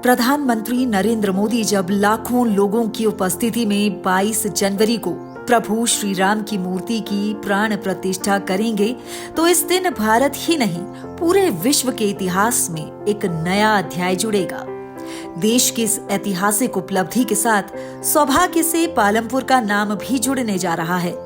प्रधानमंत्री नरेंद्र मोदी जब लाखों लोगों की उपस्थिति में 22 जनवरी को प्रभु श्री राम की मूर्ति की प्राण प्रतिष्ठा करेंगे तो इस दिन भारत ही नहीं पूरे विश्व के इतिहास में एक नया अध्याय जुड़ेगा। देश की इस ऐतिहासिक उपलब्धि के साथ सौभाग्य से पालमपुर का नाम भी जुड़ने जा रहा है।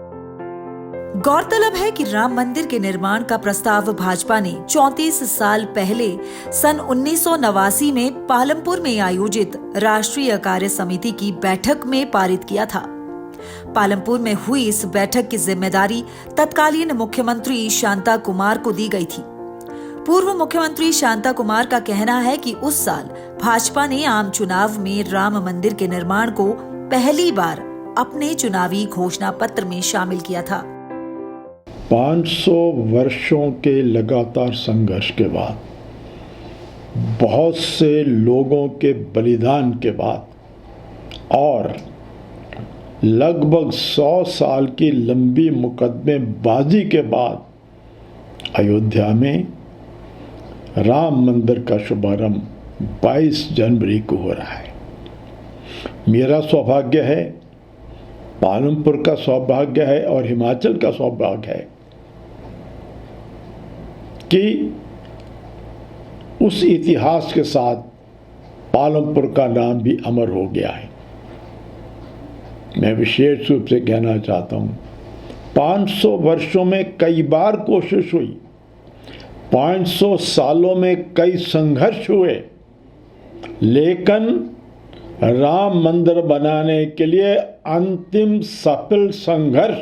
गौरतलब है कि राम मंदिर के निर्माण का प्रस्ताव भाजपा ने 34 साल पहले सन 1989 में पालमपुर में आयोजित राष्ट्रीय कार्य समिति की बैठक में पारित किया था। पालमपुर में हुई इस बैठक की जिम्मेदारी तत्कालीन मुख्यमंत्री शांता कुमार को दी गई थी। पूर्व मुख्यमंत्री शांता कुमार का कहना है कि उस साल भाजपा ने आम चुनाव में राम मंदिर के निर्माण को पहली बार अपने चुनावी घोषणा पत्र में शामिल किया था। 500 वर्षों के लगातार संघर्ष के बाद, बहुत से लोगों के बलिदान के बाद और लगभग 100 साल की लंबी मुकदमेबाजी के बाद अयोध्या में राम मंदिर का शुभारंभ 22 जनवरी को हो रहा है। मेरा सौभाग्य है, पालमपुर का सौभाग्य है और हिमाचल का सौभाग्य है कि उस इतिहास के साथ पालमपुर का नाम भी अमर हो गया है। मैं विशेष रूप से कहना चाहता हूँ, 500 वर्षों में कई बार कोशिश हुई, 500 सालों में कई संघर्ष हुए, लेकिन राम मंदिर बनाने के लिए अंतिम सफल संघर्ष,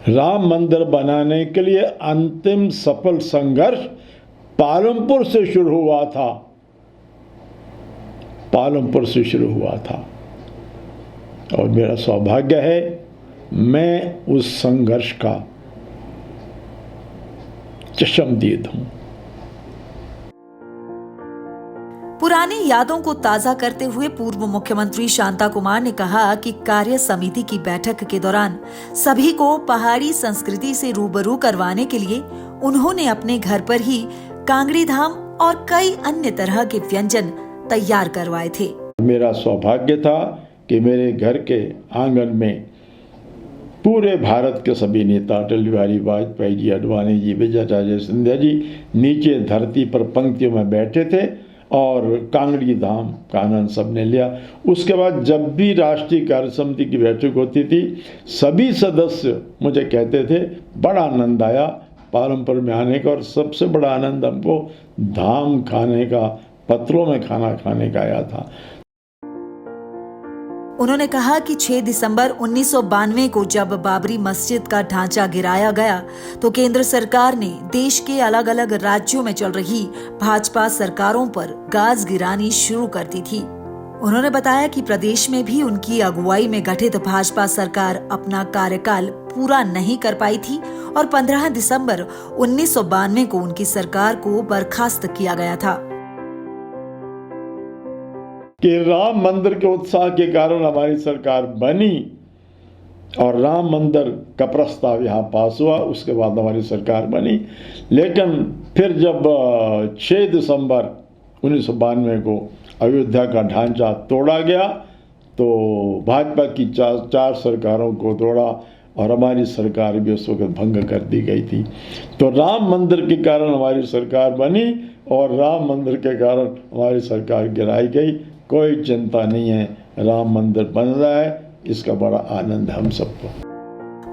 राम मंदिर बनाने के लिए अंतिम सफल संघर्ष पालमपुर से शुरू हुआ था। पालमपुर से शुरू हुआ था और मेरा सौभाग्य है मैं उस संघर्ष का चश्मदीद हूं। पुरानी यादों को ताजा करते हुए पूर्व मुख्यमंत्री शांता कुमार ने कहा कि कार्य समिति की बैठक के दौरान सभी को पहाड़ी संस्कृति से रूबरू करवाने के लिए उन्होंने अपने घर पर ही कांगड़ी धाम और कई अन्य तरह के व्यंजन तैयार करवाए थे। मेरा सौभाग्य था कि मेरे घर के आंगन में पूरे भारत के सभी नेता, अटल बिहारी वाजपेयी जी, आडवाणी जी, विजय राजे सिंधिया जी नीचे धरती पर पंक्तियों में बैठे थे और कांगड़ी धाम का आनंद सबने लिया। उसके बाद जब भी राष्ट्रीय कार्य समिति की बैठक होती थी, सभी सदस्य मुझे कहते थे बड़ा आनंद आया पालमपुर में आने का, और सबसे बड़ा आनंद हमको धाम खाने का, पत्रों में खाना खाने का आया था। उन्होंने कहा कि 6 दिसंबर 1992 को जब बाबरी मस्जिद का ढांचा गिराया गया तो केंद्र सरकार ने देश के अलग अलग राज्यों में चल रही भाजपा सरकारों पर गाज गिरानी शुरू कर दी थी। उन्होंने बताया कि प्रदेश में भी उनकी अगुवाई में गठित भाजपा सरकार अपना कार्यकाल पूरा नहीं कर पाई थी और 15 दिसंबर 1992 को उनकी सरकार को बर्खास्त किया गया था। कि राम मंदिर के उत्साह के कारण हमारी सरकार बनी और राम मंदिर का प्रस्ताव यहाँ पास हुआ, उसके बाद हमारी सरकार बनी। लेकिन फिर जब 6 दिसंबर 1992 को अयोध्या का ढांचा तोड़ा गया तो भाजपा की चार सरकारों को तोड़ा और हमारी सरकार भी उस वक्त भंग कर दी गई थी। तो राम मंदिर के कारण हमारी सरकार बनी और राम मंदिर के कारण हमारी सरकार गिराई गई। कोई चिंता नहीं है, राम मंदिर बन रहा है, इसका बड़ा आनंद हम सबको।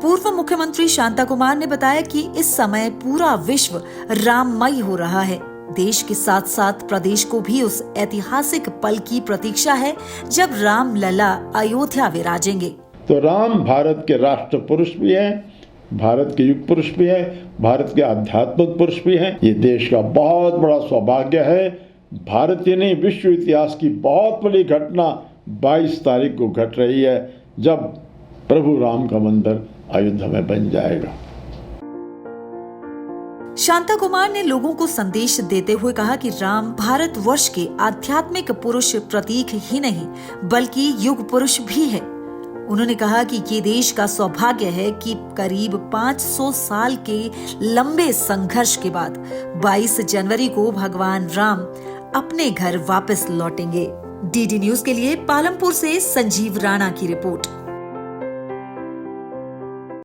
पूर्व मुख्यमंत्री शांता कुमार ने बताया कि इस समय पूरा विश्व राममय हो रहा है। देश के साथ साथ प्रदेश को भी उस ऐतिहासिक पल की प्रतीक्षा है जब राम लला अयोध्या विराजेंगे। तो राम भारत के राष्ट्र पुरुष भी है, भारत के युग पुरुष भी है, भारत के आध्यात्मिक पुरुष भी है। ये देश का बहुत बड़ा सौभाग्य है। भारतीय नहीं, विश्व इतिहास की बहुत बड़ी घटना 22 तारीख को घट रही है जब प्रभु राम का मंदिर अयोध्या में बन जाएगा। शांता कुमार ने लोगों को संदेश देते हुए कहा कि राम भारतवर्ष के आध्यात्मिक पुरुष प्रतीक ही नहीं बल्कि युग पुरुष भी है। उन्होंने कहा कि ये देश का सौभाग्य है कि करीब 500 साल के लंबे संघर्ष के बाद 22 जनवरी को भगवान राम अपने घर वापस लौटेंगे। डीडी न्यूज के लिए पालमपुर से संजीव राणा की रिपोर्ट।